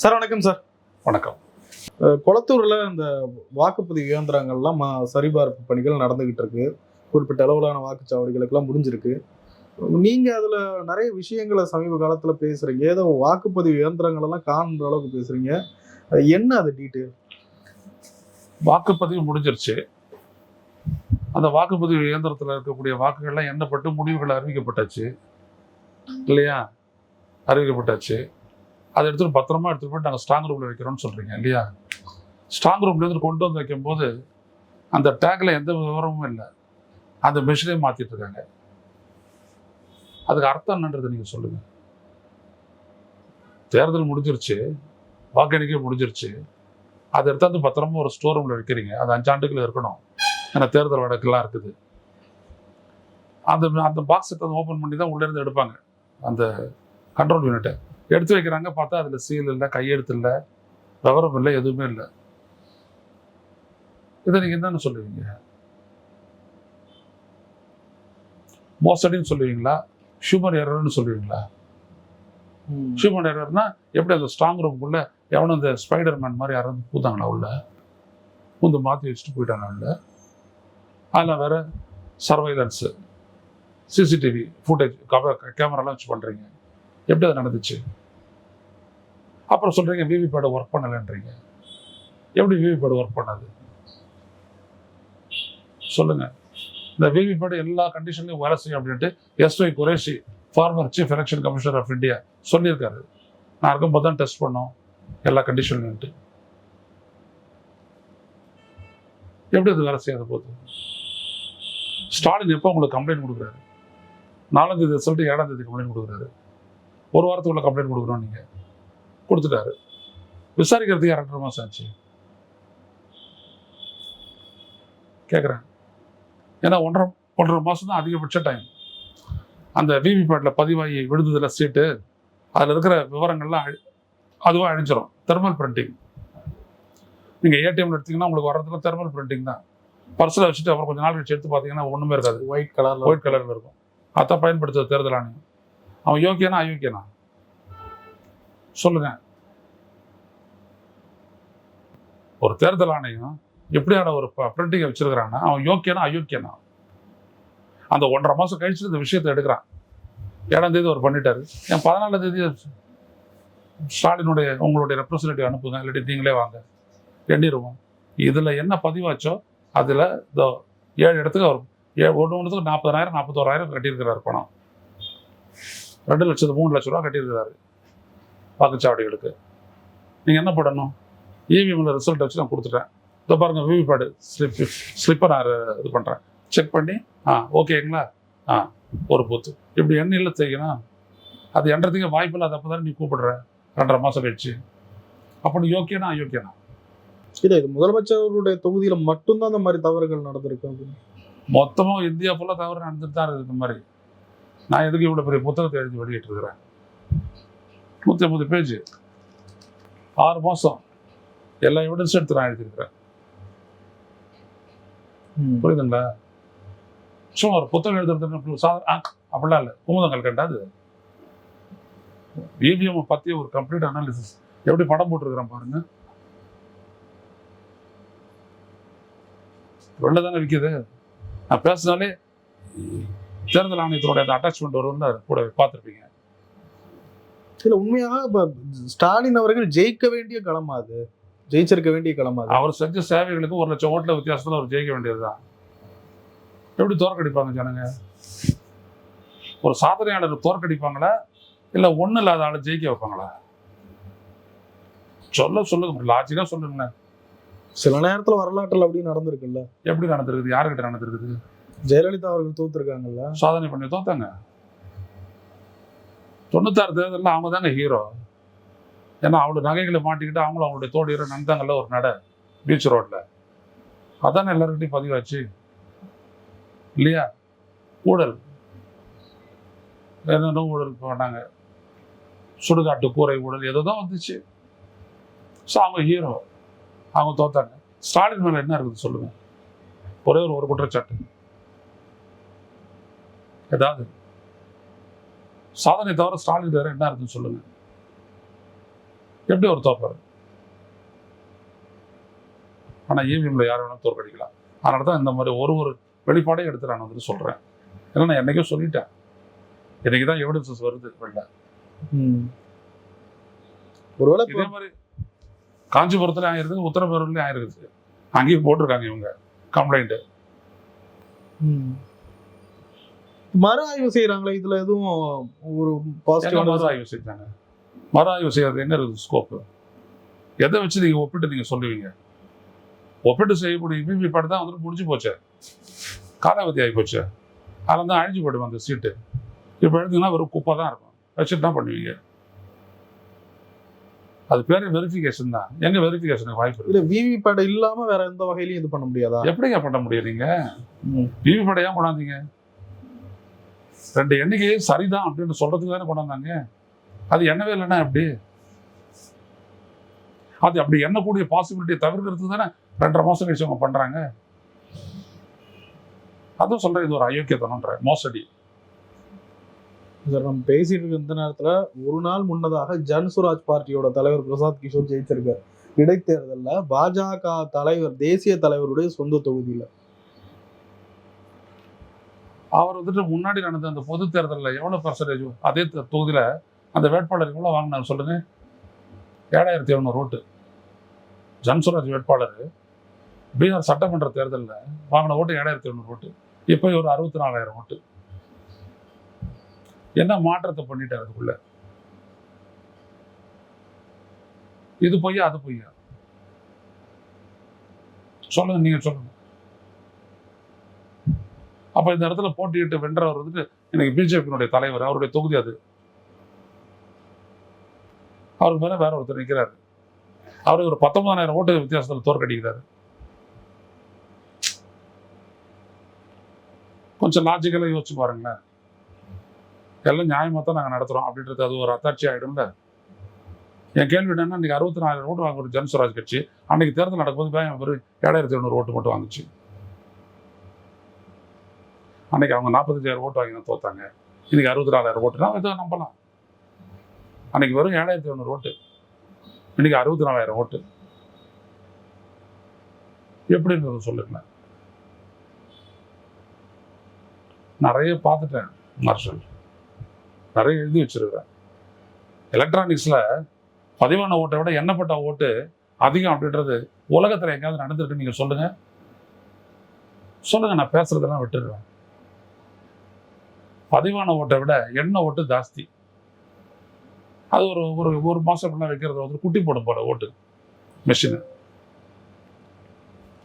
Sir வணக்கம் sir. வணக்கம். கொளத்தூர்ல இந்த வாக்குப்பதிவு இயந்திரங்கள்லாம் சரிபார்ப்பு பணிகள் நடந்துகிட்டு இருக்கு. குறிப்பிட்ட அளவிலான வாக்குச்சாவடிகளுக்கெல்லாம் முடிஞ்சிருக்கு. நீங்க அதுல நிறைய விஷயங்கள சமீப காலத்துல பேசுறீங்க. ஏதோ வாக்குப்பதிவு இயந்திரங்கள் எல்லாம் காணுன்ற அளவுக்கு பேசுறீங்க. என்ன அது டீட்டெயில்? வாக்குப்பதிவு முடிஞ்சிருச்சு. அந்த வாக்குப்பதிவு இயந்திரத்தில் இருக்கக்கூடிய வாக்குகள்லாம் எண்ணப்பட்டு முடிவுகள் அறிவிக்கப்பட்டாச்சு இல்லையா? அறிவிக்கப்பட்டாச்சு. அதை எடுத்துகிட்டு பத்திரமா எடுத்துகிட்டு போய் நாங்கள் ஸ்ட்ராங் ரூமில் வைக்கிறோம்னு சொல்கிறீங்க இல்லையா? ஸ்ட்ராங் ரூம்லேருந்து கொண்டு வந்து வைக்கும்போது அந்த டேக்கில் எந்த விவரமும் இல்லை. அந்த மெஷினே மாற்றிட்டு இருக்காங்க. அதுக்கு அர்த்தம் என்னன்றது நீங்கள் சொல்லுங்கள். தேர்தல் முடிஞ்சிருச்சு, வாக்கு எண்ணிக்கை முடிஞ்சிருச்சு. அதை எடுத்தாந்து பத்திரமா ஒரு ஸ்டோர் ரூமில் வைக்கிறீங்க. அது 5 ஆண்டுகள் இருக்கணும். ஏன்னா தேர்தல் வழக்கெல்லாம் இருக்குது. அந்த அந்த பாக்ஸ் எடுத்து ஓப்பன் பண்ணி தான் உள்ளேருந்து எடுப்பாங்க. அந்த கண்ட்ரோல் யூனிட்டை எடுத்து வைக்கிறாங்க. பார்த்தா அதில் சீல் இல்லை, கையெழுத்து இல்லை, விவரம் இல்லை, எதுவுமே இல்லை. இதை நீங்கள் என்னன்னு சொல்லுவீங்க? மோசடின்னு சொல்லுவீங்களா? ஹியூமன் எரர்னு சொல்லுவீங்களா? ஹியூமன் எரர்னா எப்படி? அந்த ஸ்ட்ராங் ரூம்குள்ள எவனும் இந்த ஸ்பைடர் மேன் மாதிரி யாராவது பூத்தாங்களா உள்ள? பூந்து மாற்றி வச்சுட்டு போயிட்டாங்க உள்ள. அதில் வேற சர்வைலன்ஸு, சிசிடிவி ஃபுட்டேஜ், கேமராலாம் வச்சு பண்ணுறீங்க. எப்படி அது நடந்துச்சு? அப்புறம் சொல்கிறீங்க விவிபேட் ஒர்க் பண்ணலைன்றீங்க. எப்படி விவிபேட் ஒர்க் பண்ணாது சொல்லுங்கள். இந்த விவிபேட் எல்லா கண்டிஷன்லையும் வேலை செய்யும் அப்படின்ட்டு SY Qureshi, former chief election commissioner of India சொல்லியிருக்காரு. நான் இருக்கும்போது தான் டெஸ்ட் பண்ணோம் எல்லா கண்டிஷன்லையும். எப்படி அது வேலை செய்யாத போது? ஸ்டாலின் எப்போ உங்களுக்கு கம்ப்ளைண்ட் கொடுக்குறாரு? 4ஆம் தேதி சொல்லிட்டு 7ஆம் தேதி கம்ப்ளைண்ட் கொடுக்குறாரு. ஒரு வாரத்துக்குள்ள கம்ப்ளைண்ட் கொடுக்குறோம். நீங்கள் கொடுத்துட்டாரு. விசாரிக்கிறதுக்கு 2.5 மாதம் ஆச்சு. கேட்குறேன். ஏன்னா 1.5 மாதம் தான் அதிகபட்ச டைம். அந்த விவிபேட்டில் பதிவாகி விழுந்ததில் சீட்டு, அதில் இருக்கிற விவரங்கள்லாம் அதுவாக அழிஞ்சிடும். Thermal printing. நீங்கள் ஏடிஎம்ல எடுத்தீங்கன்னா உங்களுக்கு வர்றதுல தெர்மல் பிரிண்டிங் தான். பர்ஸில் வச்சுட்டு அப்புறம் கொஞ்சம் நாள் கழிச்சு எடுத்து பார்த்தீங்கன்னா ஒன்றுமே இருக்காது. ஒயிட் கலரில் இருக்கும். அதான் பயன்படுத்துவது தேர்தல் ஆணையம். அவன் யோக்கியனா அயோக்கியனா சொல்லுங்க. ஒரு தேர்தல் ஆணையம் எப்படியான ஒரு பிரிண்டிங்கை வச்சிருக்கிறான்னா அவன் யோக்கியனா அயோக்கியனா? அந்த 1.5 மாதம் கழிச்சு இந்த விஷயத்தை எடுக்கிறான். 7ஆம் தேதி அவர் பண்ணிட்டாரு. ஏன் 14ஆம் தேதி ஸ்டாலினுடைய உங்களுடைய ரெப்ரஸன்டேட்டிவ் அனுப்புங்க, இல்லாட்டி நீங்களே வாங்க, எண்ணிடுவோம். இதில் என்ன பதிவாச்சோ அதில் இந்த 7 இடத்துக்கு அவர் ஒன்றுக்கு 40,000 41,000 கட்டியிருக்கிறார் பணம். 2 லட்சத்து 3 லட்ச ரூபா கட்டியிருக்கிறாரு வாக்குச்சாவடிகளுக்கு. நீங்கள் என்ன பண்ணணும்? இவிஎம்ல ரிசல்ட் வச்சு நான் கொடுத்துட்டேன். இதை பாருங்க, விவிபேட் ஸ்லிப்பை நான் இது பண்ணுறேன், செக் பண்ணி ஓகேங்களா? ஒரு பூத்து இப்படி எண்ணில் செய்யணும். அது எண்றதுக்கே வாய்ப்பு இல்லை. அதை அப்போ தானே நீ கூப்பிடுற 2.5 மாதம் கழிச்சு. அப்போ நீ யோக்கியனா அயோக்கியனா? இல்லை, இது முதலமைச்சருடைய தொகுதியில் மட்டும்தான் அந்த மாதிரி தவறுகள் நடந்திருக்கு அப்படின்னு மொத்தமாக இந்தியா ஃபுல்லாக தவறு நடந்துட்டு தான் இருக்குது. இந்த மாதிரி நான் எதுக்கு இவ்வளோ பெரிய புத்தகத்தை எழுதி வெளியிட்டு இருக்கிறேன்? 150 பேஜ், 6 மாதம் எல்லா எவிடன்ஸும் எடுத்து நான் எழுதியிருக்கிறேன். புரியுதுங்களா? சும்மா ஒரு புத்தகம் எழுதுறது அப்படிலாம் இல்லை. குமுதங்கள் கண்டாது. இவிஎம் பற்றி ஒரு கம்ப்ளீட் அனாலிசிஸ் எப்படி படம் போட்டுருக்கிறேன் பாருங்க. வெளில தானே விற்கிது. நான் பேசினாலே தேர்தல் ஆணையத்தோட அந்த அட்டாச்மெண்ட் வரும்னு கூட பார்த்துருப்பீங்க. இல்லை, உண்மையாக இப்போ ஸ்டாலின் அவர்கள் ஜெயிக்க வேண்டிய களமா? அது ஜெயிச்சிருக்க வேண்டிய களமா? அவர் செஞ்ச சேவைகளுக்கு 1 லட்சம் ஓட்டுல வித்தியாசத்தில் அவர் ஜெயிக்க வேண்டியதுதான். எப்படி தோற்கடிப்பாங்க ஜனங்க? ஒரு சாதனையாளர் தோற்கடிப்பாங்களா, இல்லை ஒன்றும் இல்லாத ஆளை ஜெயிக்க வைப்பாங்களா? சொல்லுங்க, லாஜிக்காக சொல்லுங்களேன். சில நேரத்தில் வரலாற்றில் அப்படி நடந்திருக்குல்ல. எப்படி நடந்திருக்குது? யாருக்கிட்ட நடந்திருக்குது? ஜெயலலிதா அவர்கள் தோத்துருக்காங்கல்ல. சாதனை பண்ணி தோத்தாங்க. 96 தேர்தலில் அவங்க தாங்க ஹீரோ. ஏன்னா அவங்களோட நகைகளை மாட்டிக்கிட்டு அவங்களும் அவங்களுடைய தோழியரை நடந்தாங்கல்ல ஒரு நட பீச் ரோட்ல. அதானே எல்லாருக்கிட்டையும் பதிவாச்சு இல்லையா? ஊழல், என்னென்ன ஊழல் பண்ணாங்க, சுடுகாட்டு கூரை ஊழல் ஏதோ தான் வந்துச்சு. ஸோ அவங்க ஹீரோ, அவங்க தோத்தாங்க. ஸ்டாலின் மேலே என்ன இருக்குது சொல்லுங்க? ஒரே ஒரு குற்றச்சாட்டு ஏதாவது சாதனை தவிர ஸ்டாலின் வேற என்ன இருக்குன்னு சொல்லுங்க. எப்படி அவர் தோப்பாரு? ஆனால் இவிஎம்ல யார் வேணாலும் தோற்கடிக்கலாம். அதனால தான் இந்த மாதிரி ஒரு வெளிப்பாடையும் எடுத்து நான் வந்துட்டு சொல்கிறேன். ஏன்னா நான் என்னைக்கோ சொல்லிட்டேன். இன்னைக்கு தான் எவிடன்சஸ் வருது வெளில. ஒருவேளை இதே மாதிரி காஞ்சிபுரத்துல ஆயிருக்குது, உத்தரப்பேரூர்லயும் ஆயிருக்குது. அங்கேயும் போட்டிருக்காங்க இவங்க கம்ப்ளைண்ட். மறு ஆய்வு செய்யறாங்களே, இதுல எதுவும் ஒரு பாசிட்டிவ் மறு ஆய்வு செஞ்சாங்க. மறு ஆய்வு செய்யறது என்ன இருக்குது ஸ்கோப்பு? எதை வச்சு நீங்க ஒப்பிட்டு நீங்க சொல்லுவீங்க? ஒப்பிட்டு செய்யக்கூடிய இபிபி பாட்டு தான் வந்துட்டு முடிஞ்சு போச்சு, காலாவதி ஆகி போச்சு. அதில் தான் அழிஞ்சு போயிடும் அந்த சீட்டு. இப்போ எடுத்தீங்கன்னா வெறும் குப்பை தான் இருக்கும். வச்சுட்டு தான் பண்ணுவீங்க. அது பேரு வெரிஃபிகேஷன் தான். எங்க வெரிஃபிகேஷனுக்கு வாய்ப்பு இல்ல? விவிபேட் இல்லாம வேற எந்த வகையிலையும் இது பண்ண முடியாதா? எப்படிங்க பண்ண முடியும்? நீங்க விவிபேட் ஏன் கொண்டாந்தீங்க? 2 எண்ணிக்கையே சரிதான் அப்படின்னு சொல்றதுக்கு தானே கொண்டாந்தாங்க. அது எண்ணவே இல்லைன்னா எப்படி? அது அப்படி எண்ணக்கூடிய பாசிபிலிட்டியை தவிர்க்கிறதுக்கு தானே 2.5 மாசம் கழிச்சு அவங்க பண்றாங்க. அதுவும் சொல்றேன், இது ஒரு அயோக்கியத்தனம்ன்ற மோசடி. சார், நம்ம பேசிட்டு இருக்க இந்த நேரத்துல ஒரு நாள் முன்னதாக ஜன்சுராஜ் பார்ட்டியோட தலைவர் பிரசாத் கிஷோர் ஜெயிச்சிருக்கார் இடைத்தேர்தல்ல, பாஜக தலைவர் தேசிய தலைவருடைய சொந்த தொகுதியில. அவர் வந்துட்டு முன்னாடி நடந்த அந்த பொது தேர்தலில் எவ்வளவு பர்சன்டேஜ் அதே தொகுதியில அந்த வேட்பாளர் எவ்வளவு வாங்கினார் சொல்லுங்க? 7700 ஓட்டு. ஜன்சுராஜ் வேட்பாளர் பீகார் சட்டமன்ற தேர்தலில் வாங்கின ஓட்டு 7700 ஓட்டு. இப்போ ஒரு 64,000 ஓட்டு. என்ன மாற்றத்தை பண்ணிட்டார் அதுக்குள்ள? இது பொய்யா அது பொய்யா? சொல்லுங்க, நீங்க சொல்லுங்க. அப்ப இந்த இடத்துல போட்டியிட்டு வென்றவர் வந்துட்டு இன்னைக்கு பிஜேபியினுடைய தலைவர், அவருடைய தொகுதி அது. அவருக்கு மேல வேற ஒருத்தர் நிற்கிறாரு. அவரு ஒரு 19,000 ஓட்டு வித்தியாசத்தில் தோற்கடிக்கிறாரு. கொஞ்சம் லாஜிக்கலா யோசிச்சு பாருங்களேன். எல்லாம் நியாயமா தான் நாங்கள் நடத்துறோம் அப்படின்றது அது ஒரு அத்தாட்சி ஆகிடும்ல. என் கேள்வி என்னன்னா, இன்னைக்கு 64,000 ஓட்டு வாங்க ஒரு ஜன்சுராஜ் கட்சி அன்னைக்கு தேர்தல் நடக்கும்போது ஒரு 7,700 ஓட்டு மட்டும் வாங்குச்சு. அன்னைக்கு அவங்க 45,000 ஓட்டு வாங்கி தான் தோத்தாங்க. இன்னைக்கு 64,000 ஓட்டுனா இதை நம்பலாம். அன்னைக்கு வெறும் 7,700 ஓட்டு, இன்னைக்கு 64,000 ஓட்டு. எப்படின்றது சொல்லுங்களேன். நிறைய பார்த்துட்டேன் மார்ஷல், நிறைய எழுதி வச்சிருக்கிறேன். எலக்ட்ரானிக்ஸ்ல பதிவான ஓட்டை விட எண்ணப்பட்ட ஓட்டு அதிகம் அப்படின்றது உலகத்துல எங்கேயாவது நடந்திருக்கு? நீங்க சொல்லுங்க சொல்லுங்க. நான் பேசுறதெல்லாம் விட்டுடுறேன். பதிவான ஓட்டை விட எண்ண ஓட்டு ஜாஸ்தி. அது ஒரு மாசம் வைக்கிறது வந்து குட்டி போடும் போல ஓட்டு மெஷின்.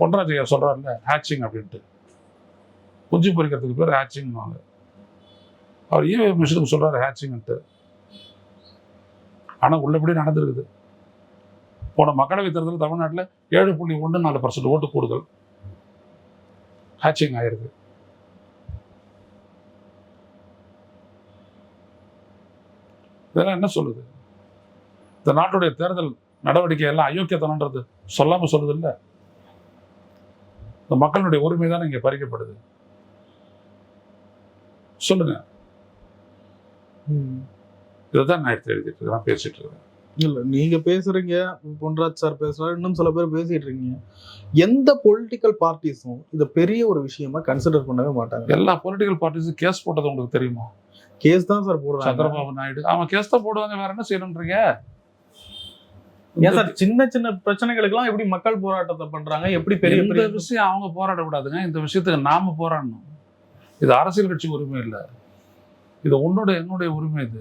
பொன்ராஜையா சொல்றாருல ஹேச்சிங் அப்படின்ட்டு, குஞ்சு பொறிக்கிறதுக்கு பேர் ஹேச்சிங். அவர் இவிஎம் மிஷினுக்கு சொல்றாரு ஹேச்சிங்ட்டு. ஆனா உள்ளபடி நடந்திருக்குது. போன மக்களவைத் தேர்தலில் தமிழ்நாட்டில் 7.14% ஓட்டு கூடுதல் ஹேச்சிங் ஆயிருக்கு. இதெல்லாம் என்ன சொல்லுது? இந்த நாட்டுடைய தேர்தல் நடவடிக்கை எல்லாம் அயோக்கியத்தனன்றது சொல்லாம சொல்லுது இல்ல. இந்த மக்களுடைய உரிமை தானே இங்க பறிக்கப்படுது. சொல்லுங்க. இதுதான் நான் எடுத்து எழுதிட்டு இருக்கேன், பேசிட்டு இருக்கேன். இல்ல, நீங்க பேசுறீங்க, பொன்ராஜ் சார் பேசுறாரு, இன்னும் சில பேர் பேசிட்டு இருக்கீங்க. எந்த பொலிட்டிக்கல் பார்ட்டிஸும் இதை பெரிய ஒரு விஷயமா கன்சிடர் பண்ணவே மாட்டாங்க. எல்லா பொலிட்டிக்கல் பார்ட்டிஸும் கேஸ் போட்டது உங்களுக்கு தெரியுமா? கேஸ் தான் சார் போடுறாங்க. சந்திரபாபு நாயுடு அவன் கேஸ் தான் போடுவாங்க. வேற என்ன செய்யணும்ன்றீங்க? ஏன் சார் சின்ன சின்ன பிரச்சனைகளுக்கெல்லாம் எப்படி மக்கள் போராட்டத்தை பண்றாங்க? எப்படி பெரிய பெரிய விஷயம் அவங்க போராடக்கூடாதுங்க. இந்த விஷயத்துக்கு நாம போராடணும். இது அரசியல் கட்சி உரிமை இல்லை, இது என்னுடைய உரிமை. இது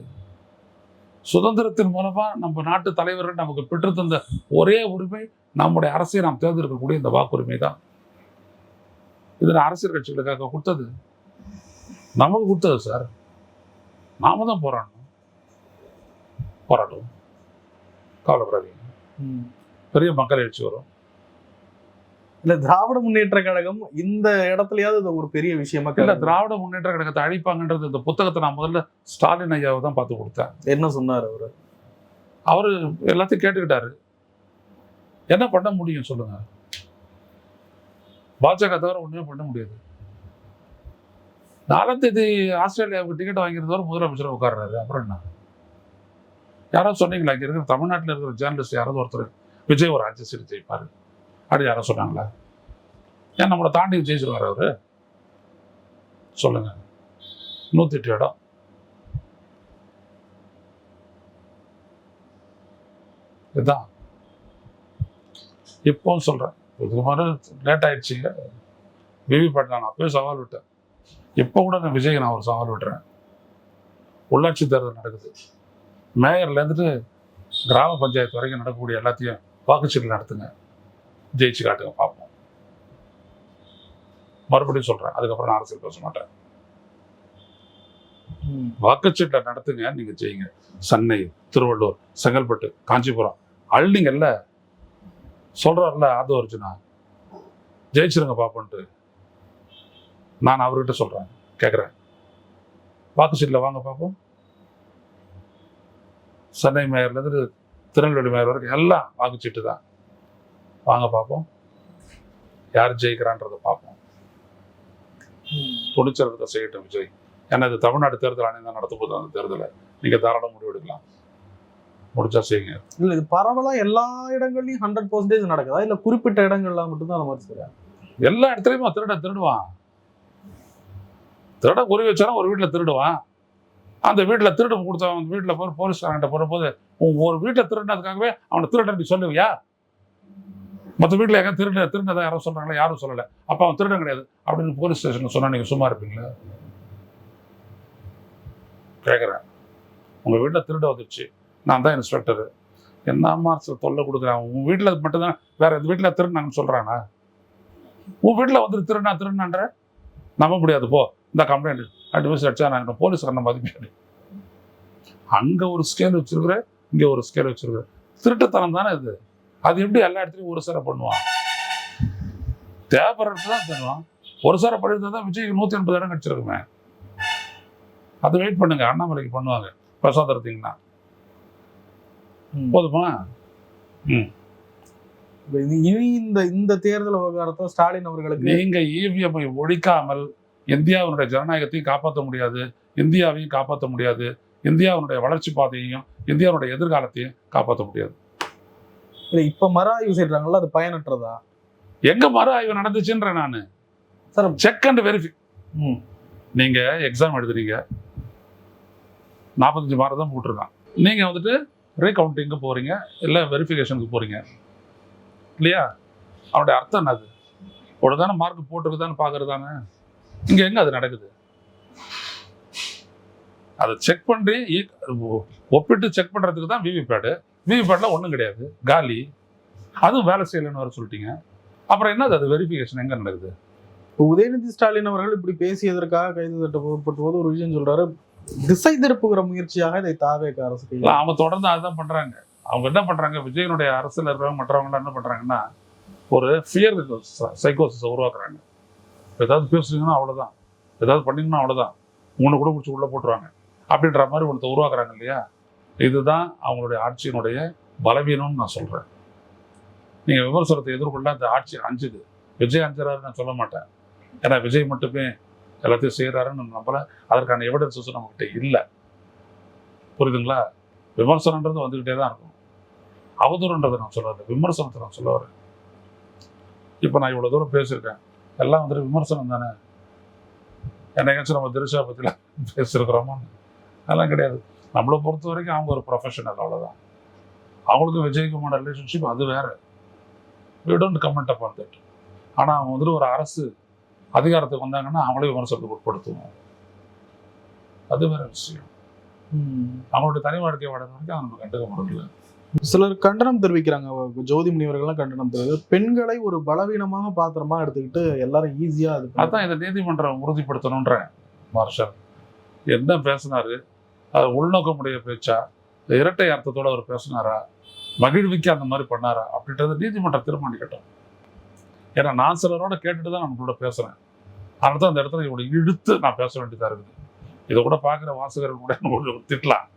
சுதந்திரத்தின் மூலமா நம்ம நாட்டு தலைவர்கள் நமக்கு பெற்று தந்த ஒரே உரிமை நம்முடைய அரசை நாம் தேர்ந்தெடுக்கக்கூடிய இந்த வாக்குரிமை தான். இதுல அரசியல் கட்சிகளுக்காக கொடுத்தது, நமக்கு கொடுத்தது சார். நாம தான் போராடணும். கவலைப்படாதீங்க, பெரிய மக்கள் எழுச்சி வரும். இல்ல, திராவிட முன்னேற்ற கழகம் இந்த இடத்துலயாவது ஒரு பெரிய விஷயமா இல்ல. திராவிட முன்னேற்ற கழகத்தை அழிப்பாங்கன்றது இந்த புத்தகத்தை நான் முதல்ல ஸ்டாலின் ஐயாவை தான் பார்த்து கொடுத்தேன். என்ன சொன்னார் அவரு எல்லாத்தையும் கேட்டுக்கிட்டாரு. என்ன பண்ண முடியும் சொல்லுங்க? பாஜக தவிர ஒண்ணுமே பண்ண முடியாது. 4ஆம் தேதி ஆஸ்திரேலியாவுக்கு டிக்கெட் வாங்கிறத முதலமைச்சர் உட்கார்றாரு. அப்புறம் என்ன? யாராவது சொன்னீங்களா? இங்கே இருக்கிற தமிழ்நாட்டில் இருக்கிற ஜேர்னலிஸ்ட் யாராவது ஒருத்தர் விஜய் ஒரு 5 சீட் ஜெயிப்பாரு அப்படி யாராவது சொன்னாங்களா? ஏன் நம்மளை தாண்டி ஜெயிச்சிருவார் அவரு? சொல்லுங்க. 108 இடம். இதுதான் இப்போவும் சொல்றேன். இது மாதிரி லேட் ஆயிடுச்சுங்க. விவிபேட் நான் அப்பவே சவால் விட்டேன். இப்போ கூட நான் விஜய்க்கு நான் ஒரு சவால் விட்டுறேன். உள்ளாட்சி தேர்தல் நடக்குது. மேயர்ல இருந்துட்டு கிராம பஞ்சாயத்து வரைக்கும் நடக்கக்கூடிய எல்லாத்தையும் வாக்குச்சீட்டு நடத்துங்க, ஜெயிச்சு காட்டுங்க பார்ப்போம். மறுபடியும் சொல்றேன், அதுக்கப்புறம் நான் அரசியல் பேச மாட்டேன். வாக்குச்சீட்டை நடத்துங்க, நீங்க ஜெயிங்க. சென்னை, திருவள்ளூர், செங்கல்பட்டு, காஞ்சிபுரம் அள்ளிங்கல்ல சொல்றாருல அது ஒரிஜினா ஜெயிச்சிருங்க பாப்போன்ட்டு நான் அவர்கிட்ட சொல்றேன், கேட்குறேன். வாக்குச்சீட்டில் வாங்க பார்ப்போம். சென்னை மேயர்லேருந்து திருநெல்வேலி மேயர் வரைக்கும் எல்லாம் வாக்குச்சீட்டு தான். வாங்க பார்ப்போம் யார் ஜெயிக்கிறான்றதை பார்ப்போம். துணிச்சலத்தை செய்யட்டும் விஜய். ஏன்னா இது தமிழ்நாடு தேர்தல் ஆணையம் தான் நடத்த போகுது. அந்த தேர்தலை நீங்கள் தாராளம் முடிவு எடுக்கலாம். முடிச்சா செய்யுங்க. இல்ல இது பரவலா எல்லா இடங்கள்லயும் 100% நடக்குதா இல்ல குறிப்பிட்ட இடங்கள்ல மட்டும்தான் அந்த மாதிரி சரியா? எல்லா இடத்துலையுமா திருடுவான். திருட குறி வச்சாலும் ஒரு வீட்டில் திருடுவான். அந்த வீட்டில் திருடு கொடுத்தவன் அந்த வீட்டில் போய் போலீஸ்காரங்கிட்ட போகும்போது ஒரு வீட்டில் திருடினதுக்காகவே அவனை திருடன் நீ சொல்லுவியா? மற்ற வீட்டில் எங்கே திருடினதை யாரும் சொல்றாங்களா? யாரும் சொல்லலை. அப்போ அவன் திருடன் கிடையாது அப்படின்னு போலீஸ் ஸ்டேஷனுக்கு சொன்னா நீங்கள் சும்மா இருப்பீங்களா? கேட்குறேன். உங்கள் வீட்டில் திருட வந்துருச்சு, நான் தான் இன்ஸ்பெக்டரு, என்ன மார்க்ஸ் தொல்லை கொடுக்குறேன். உன் வீட்டில் மட்டும்தான், வேற எந்த வீட்டில் திருடினாங்கன்னு சொல்கிறானா? உன் வீட்டில் வந்து திருடினான்ற நம்ப முடியாது. போ இந்த கம்ப்ளைண்ட் அட்வைஸ் அடிச்சா நான் போலீஸ்காரனை மதிப்பேன். அங்கே ஒரு ஸ்கேல் வச்சிருக்கிறேன், இங்கே ஒரு ஸ்கேல் வச்சிருக்கிறேன். திருட்டுத்தனம் தானே இது. அது எப்படி எல்லா இடத்துலையும் ஒரு சேர பண்ணுவான்? தேவைப்படுறது தான் தருவான். ஒரு சேர பண்ணியிருந்தா தான் விஜய்க்கு 180 இடம் கிடைச்சிருக்குமே. அதை வெயிட் பண்ணுங்க, அண்ணாமலைக்கு பண்ணுவாங்க பிரசாத் எடுத்தீங்கன்னா. போதுமா? இனி இந்த தேர்தல் விவகாரத்தை ஸ்டாலின் அவர்களுக்கு நீங்க இவிஎம்ஐ ஒழிக்காமல் இந்தியாவினுடைய ஜனநாயகத்தையும் காப்பாற்ற முடியாது, இந்தியாவையும் காப்பாற்ற முடியாது, இந்தியாவினுடைய வளர்ச்சி பாதையையும் இந்தியாவுடைய எதிர்காலத்தையும் காப்பாற்ற முடியாது. இப்ப மறு ஆய்வு செய்யறாங்கல்ல, அது பயனற்றதா? எங்க மறு ஆய்வு நடந்துச்சுன்ற நானு சார் செக் அண்ட் வெரிஃபை. நீங்க எக்ஸாம் எழுதுறீங்க, 45 மார்க் தான் போட்டிருக்கான். நீங்க வந்துட்டு ரீகவுண்டிங்கு போறீங்க, இல்லை வெரிஃபிகேஷனுக்கு போறீங்க இல்லையா? அவனுடைய அர்த்தம் என்னது? ஒழுங்கான மார்க் போட்டுருக்குதான்னு பார்க்கறது தானே. இங்கே எங்கே அது நடக்குது? அதை செக் பண்ணி ஒப்பிட்டு செக் பண்ணுறதுக்கு தான் விவிபேடு. விவிபேட்டில் ஒன்றும் கிடையாது, காலி. அதுவும் வேலை செய்யலைன்னு வர சொல்லிட்டீங்க. அப்புறம் என்னது அது வெரிஃபிகேஷன் எங்கே நடக்குது? உதயநிதி ஸ்டாலின் அவர்கள் இப்படி பேசியதற்காக கைது தட்டப்பட்ட போது ஒரு விஷயம் சொல்றாரு, திசை திருப்புகிற முயற்சியாக இதை தாவேக அரசு. அவங்க தொடர்ந்து அதுதான் பண்றாங்க. அவங்க என்ன பண்றாங்க, விஜயனுடைய அரசியல் இருக்கிறவங்க மற்றவங்க என்ன பண்றாங்கன்னா ஒரு ஃபியர் சைக்கோசிஸை உருவாக்குறாங்க. ஏதாவது பேசுறீங்கன்னா அவ்வளோதான், ஏதாவது பண்ணீங்கன்னா அவ்வளோதான், உன்னை கூட பிடிச்சி உள்ளே போட்டுருவாங்க அப்படின்ற மாதிரி ஒன்றத்தை உருவாக்குறாங்க இல்லையா? இதுதான் அவங்களுடைய ஆட்சியினுடைய பலவீனம்னு நான் சொல்கிறேன். நீங்கள் விமர்சனத்தை எதிர்கொள்ள அந்த ஆட்சி அஞ்சுது. விஜய் அஞ்சுறாருன்னு நான் சொல்ல மாட்டேன். ஏன்னா விஜய் மட்டுமே எல்லாத்தையும் செய்கிறாருன்னு நம்பல. அதற்கான எவிடன்ஸஸ் நம்மகிட்ட இல்லை. புரியுதுங்களா? விமர்சனன்றது வந்துக்கிட்டே தான் இருக்கும். அவதூறுன்றதை நான் சொல்ல, விமர்சனத்தை நான் சொல்ல வரேன். இப்போ நான் இவ்வளோ தூரம் பேசியிருக்கேன், எல்லாம் வந்துட்டு விமர்சனம் தானே. என்னைக்காச்சும் நம்ம திருஷா பற்றிலாம் பேசியிருக்கிறோமோ? அதெல்லாம் கிடையாது. நம்மளை பொறுத்த வரைக்கும் அவங்க ஒரு ப்ரொஃபஷனல், அவ்வளோதான். அவங்களுக்கும் விஜய்க்குமான ரிலேஷன்ஷிப் அது வேறு. We don't comment upon that. ஆனால் அவங்க வந்துட்டு ஒரு அரசு அதிகாரத்துக்கு வந்தாங்கன்னா அவங்களே விமர்சனத்துக்கு உட்படுத்துவோம், அது வேற விஷயம். அவங்களுடைய தனி வாழ்க்கை வாழ வரைக்கும் நம்ம கண்டுக்க முடியல. சிலர் கண்டனம் தெரிவிக்கிறாங்க, ஜோதி முனிவர்கள்லாம் கண்டனம் தெரிவிக்கிறாங்க. பெண்களை ஒரு பலவீனமாக பாத்திரமா எடுத்துக்கிட்டு எல்லாரும் ஈஸியா அதான் இதை நீதிமன்றம் உறுதிப்படுத்தணுன்ற. மார்ஷல் என்ன பேசினாரு, அது உள்நோக்கமுடைய பேச்சா, இரட்டை அர்த்தத்தோட அவர் பேசினாரா, மகிழ்விக்க அந்த மாதிரி பண்ணாரா அப்படின்றத நீதிமன்றம் தீர்மானிக்கட்டும். ஏன்னா நான் சிலரோட கேட்டுட்டு தான் நம்மளோட பேசுறேன். அதனால தான் அந்த இடத்துல இவ்வளோ இழுத்து நான் பேச வேண்டியதாக இருக்குது. இதை கூட பார்க்குற வாசகர்கள் கூட திட்டலாம்,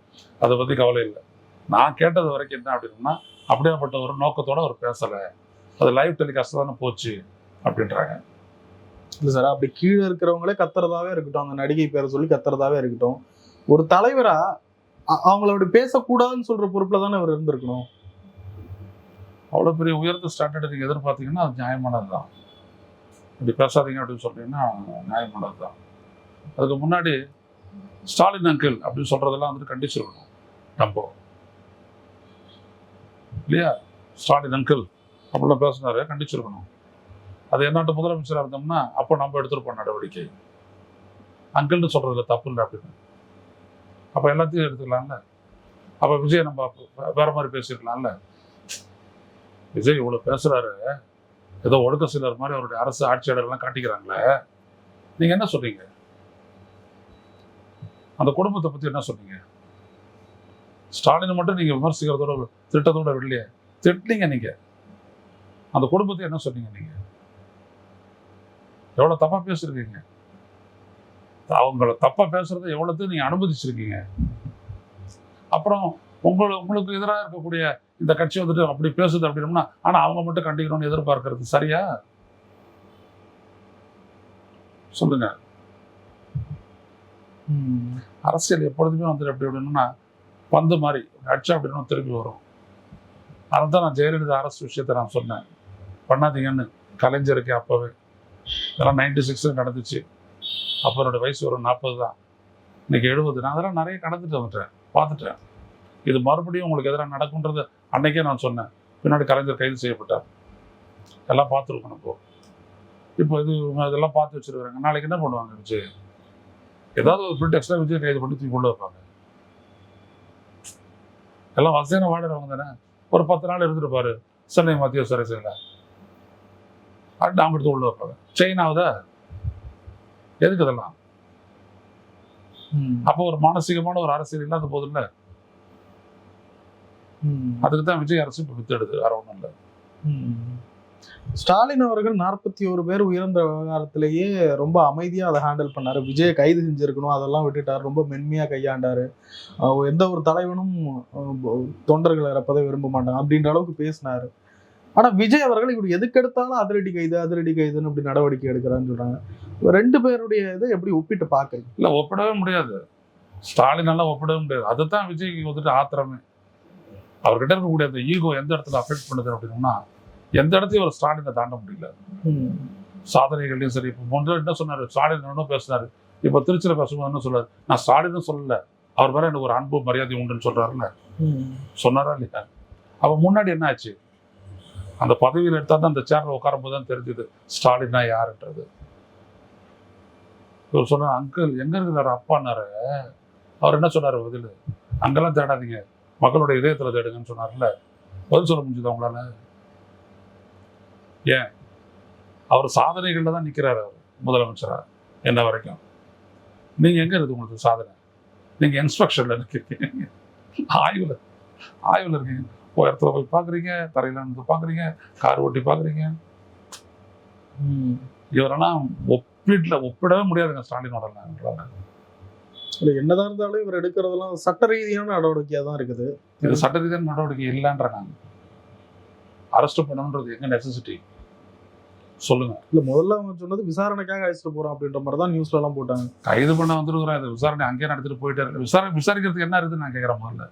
அதை பற்றி கவலை இல்லை. நான் கேட்டது வரைக்கும் என்ன அப்படின்னா, அப்படியாப்பட்ட ஒரு நோக்கத்தோட அவர் பேசலை, அது லைவ் டெலிகாஸ்ட் தானே போச்சு அப்படின்றாங்க. இல்லை சார், அப்படி கீழே இருக்கிறவங்களே கத்துறதாவே இருக்கட்டும், அந்த நடிகை பேரை சொல்லி கத்துறதாவே இருக்கட்டும், ஒரு தலைவரா அவங்கள அப்படி பேசக்கூடாதுன்னு சொல்ற பொறுப்புல தானே அவர் இருந்திருக்கணும். அவ்வளோ பெரிய உயர்ந்த ஸ்டாண்டர்டை நீங்கள் எதிர்பார்த்தீங்கன்னா அது நியாயமானது தான். இப்படி பேசாதீங்க அப்படின்னு சொல்றீங்கன்னா நியாயமானது தான். அதுக்கு முன்னாடி ஸ்டாலின் அங்கிள் அப்படின்னு சொல்றதெல்லாம் வந்துட்டு கண்டிச்சிருக்கணும் நம்ம இல்லையா. ஸ்டாலின் அங்கிள் அப்படிலாம் பேசினாரு, கண்டிச்சிருக்கணும். அது என்னாட்ட முதலமைச்சராக இருந்தோம்னா அப்போ நம்ம எடுத்துருப்போம் நடவடிக்கை. அங்கிள்னு சொல்றதுல தப்பு இல்லை அப்படின்னு. அப்போ எல்லாத்தையும் எடுத்துக்கலாம்ல. அப்போ விஜய் நம்ம வேற மாதிரி பேசியிருக்கலாம்ல. விஜய் இவ்வளோ பேசுறாரு, ஏதோ ஒடுக்க சிலர் மாதிரி அவருடைய அரசு ஆட்சியாளர்கள்லாம் காட்டிக்கிறாங்களே, நீங்க என்ன சொல்றீங்க? அந்த குடும்பத்தை பத்தி என்ன சொன்னீங்க? ஸ்டாலினை மட்டும் நீங்க விமர்சிக்கிறதோட திட்டத்தோட வெளியே திட்டினீங்க. நீங்க அந்த குடும்பத்தை என்ன சொன்னீங்க? நீங்க எவ்வளவு தப்பா பேசிருக்கீங்க. அவங்கள தப்பா பேசுறதை எவ்வளவு நீங்க அனுமதிச்சிருக்கீங்க. அப்புறம் உங்களுக்கு எதிராக இருக்கக்கூடிய இந்த கட்சி வந்துட்டு அப்படி பேசுது அப்படின்னா, ஆனா அவங்க மட்டும் கண்டிக்கணும்னு எதிர்பார்க்கறது சரியா? சொல்லுங்க. அரசியல் எப்பொழுதுமே வந்துட்டு எப்படி அப்படின்னா பந்து மாதிரி அடிச்சா அப்படின்னு திரும்பி வரும். அதான் நான் ஜெயலலிதா அரசு விஷயத்தை நான் சொன்னேன், பண்ணாதீங்கன்னு. கலைஞருக்கு அப்பவே இதெல்லாம் 96 நடந்துச்சு. அப்போ என்னோட வயசு ஒரு 40 தான், இன்னைக்கு 70. நான் அதெல்லாம் நிறைய கடந்துட்டு வந்துட்டேன், பார்த்துட்டேன். இது மறுபடியும் உங்களுக்கு எதிராக நடக்கும்ன்றது அன்னைக்கே நான் சொன்னேன். பின்னாடி கலைஞர் கைது செய்யப்பட்டார், எல்லாம் பார்த்துருக்கணும். இப்போ இது இதெல்லாம் பார்த்து வச்சிருக்காங்க. நாளைக்கு என்ன பண்ணுவாங்க? விஜய் ஏதாவது ஒரு ப்ரிடெக்ஸ்ல விஜய் கைது பண்ணி தூக்கி கொண்டு வைப்பாங்க. எல்லாம் வசதியான வாடுறவங்க தானே. ஒரு 10 நாள் இருந்துருப்பாரு சென்னை மத்திய சிறையில், அவங்க எடுத்து உள்ள வைப்பாங்க. செயின் ஆகுதா? எதுக்கு இதெல்லாம்? அப்போ ஒரு மானசீகமான ஒரு அரசியல் இல்லாத போது இல்லை. அதுக்கு தான் விஜய் அரசு இப்போ வித்தெடுது, வேற ஒன்றும் இல்லை. ஸ்டாலின் அவர்கள் 41 பேர் உயர்ந்த விவகாரத்திலேயே ரொம்ப அமைதியா அதை ஹேண்டில் பண்ணாரு. விஜயை கைது செஞ்சிருக்கணும், அதெல்லாம் விட்டுட்டாரு. ரொம்ப மென்மையா கையாண்டாரு. எந்த ஒரு தலைவனும் தொண்டர்களை இறப்பதை விரும்ப மாட்டாங்க அப்படின்ற அளவுக்கு பேசினாரு. ஆனா விஜய் அவர்கள் இப்படி எதுக்கெடுத்தாலும் அதிரடி கைதுன்னு இப்படி நடவடிக்கை எடுக்கிறான்னு சொல்றாங்க. 2 பேருடைய இதை எப்படி ஒப்பிட்டு பாக்குறீங்க? இல்ல, ஒப்பிடவே முடியாது. ஸ்டாலினால ஒப்பிடவே முடியாது. அதுதான் விஜய்க்கு வந்துட்டு ஆத்திரமே. அவர்கிட்ட இருக்கக்கூடிய அந்த ஈகோ எந்த இடத்துல அஃபெக்ட் பண்ணுது அப்படின்னா, எந்த இடத்தையும் ஒரு ஸ்டாலினை தாண்ட முடியல. சாதனைகள்லையும் சரி. இப்போ முன்னாடி என்ன சொன்னாரு, ஸ்டாலின் என்ன பேசினாரு. இப்போ திருச்சியில் பேசும்போது என்ன சொல்றாரு, நான் ஸ்டாலின்னு சொல்லல, அவர் மேல எனக்கு ஒரு அன்பு மரியாதை உண்டுன்னு சொல்றாருல்ல, சொன்னாரா இல்லையா? அப்ப முன்னாடி என்ன ஆச்சு? அந்த பதவியில் எடுத்தா தான் அந்த சேர்ல உட்காரும் போது தான் தெரிஞ்சது ஸ்டாலினா யாருன்றது. இவர் சொன்னார், அங்கிள் எங்க இருக்கிறாரு அப்பான்னாரு. அவர் என்ன சொன்னாரு பதில்? அங்கெல்லாம் தேடாதீங்க, மக்களுடைய இதயத்துல தேடுங்கன்னு சொன்னார்ல. பதில் சொல்ல முடிஞ்சது அவங்களால? ஏன்? அவர் சாதனைகள்ல தான் நிக்கிறாரு அவர் முதலமைச்சரா என்ன வரைக்கும். நீங்க எங்க இருக்கு உங்களுக்கு சாதனை? நீங்க இன்ஸ்பெக்ஷன்ல இருக்கீங்க, ஆய்வுல இருக்கீங்க. இடத்துல போய் பாக்குறீங்க, தரையில இருந்து பாக்குறீங்க, கார் ஓட்டி பாக்குறீங்க. இவரெல்லாம் ஒப்பிடவே முடியாதுங்க ஸ்டாலினோட. என்னதான் இருந்தாலும் இவர் எடுக்கிறதெல்லாம் சட்ட ரீதியான நடவடிக்கையா தான் இருக்குது. இது சட்ட ரீதியான நடவடிக்கை இல்லைன்றாங்க. அரெஸ்ட் பண்ணணுன்றது எங்க நெசசிட்டி சொல்லுங்க. இல்ல, முதல்ல அவங்க சொன்னது விசாரணைக்காக அழைச்சிட்டு போறோம் அப்படின்ற மாதிரி தான் நியூஸ்ல எல்லாம் போட்டாங்க. கைது பண்ண வந்துருக்குறேன், இது விசாரணை அங்கேயே நடத்திட்டு போயிட்டாரு. விசாரிக்கிறதுக்கு என்ன இருக்குதுன்னு நான் கேட்கறேன். முதல்ல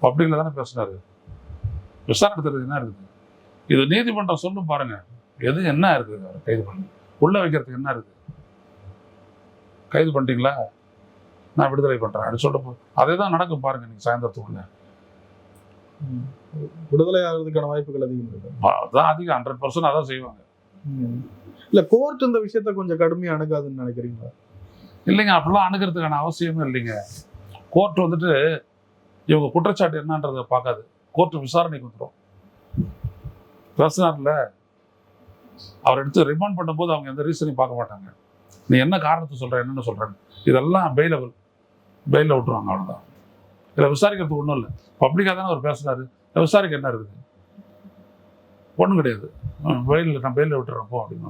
பப்ளிக்ல தானே பேசினாரு. விசாரணை எடுத்துறது என்ன இருக்குது? இது நீதிமன்றம் சொல்லும் பாருங்க, எது என்ன இருக்குது? அவர் கைது பண்ணி உள்ள வைக்கிறதுக்கு என்ன இருக்குது? கைது பண்ணிட்டீங்களா, நான் விடுதலை பண்றேன் அப்படின்னு சொல்லிட்டு அதே தான் நடக்கும் பாருங்க. நீங்க சாயந்தரத்துக்குள்ள விடுதலை ஆகிறதுக்கான வாய்ப்புகள் அதிகம் இருக்கு. அதான் அதிகம், 100% அதான் செய்வாங்க. இல்ல, கோர்ட் இந்த விஷயத்த கொஞ்சம் கடுமையா அணுகாதுன்னு நினைக்கிறீங்களா? இல்லைங்க, அப்படிலாம் அணுகிறதுக்கான அவசியமே இல்லைங்க. கோர்ட் வந்துட்டு இவங்க குற்றச்சாட்டு என்னன்றதை பார்க்காது. கோர்ட் விசாரணைக்கு வந்துடும். பேசினார்ல, அவர் எடுத்து ரிமாண்ட் பண்ணும்போது அவங்க எந்த ரீசனையும் பார்க்க மாட்டாங்க. நீ என்ன காரணத்தை சொல்ற, என்னென்னு சொல்றேன்னு, இதெல்லாம் பெயில விட்டுருவாங்க, அவ்வளவுதான். இதில் விசாரிக்கிறதுக்கு ஒன்றும் இல்லை. பப்ளிக்காக தானே அவர் பேசுனாரு, விசாரிக்க என்ன இருக்குது? ஒன்றும் கிடையாது. நான் பெயிலில் விட்டுறப்போ அப்படின்னு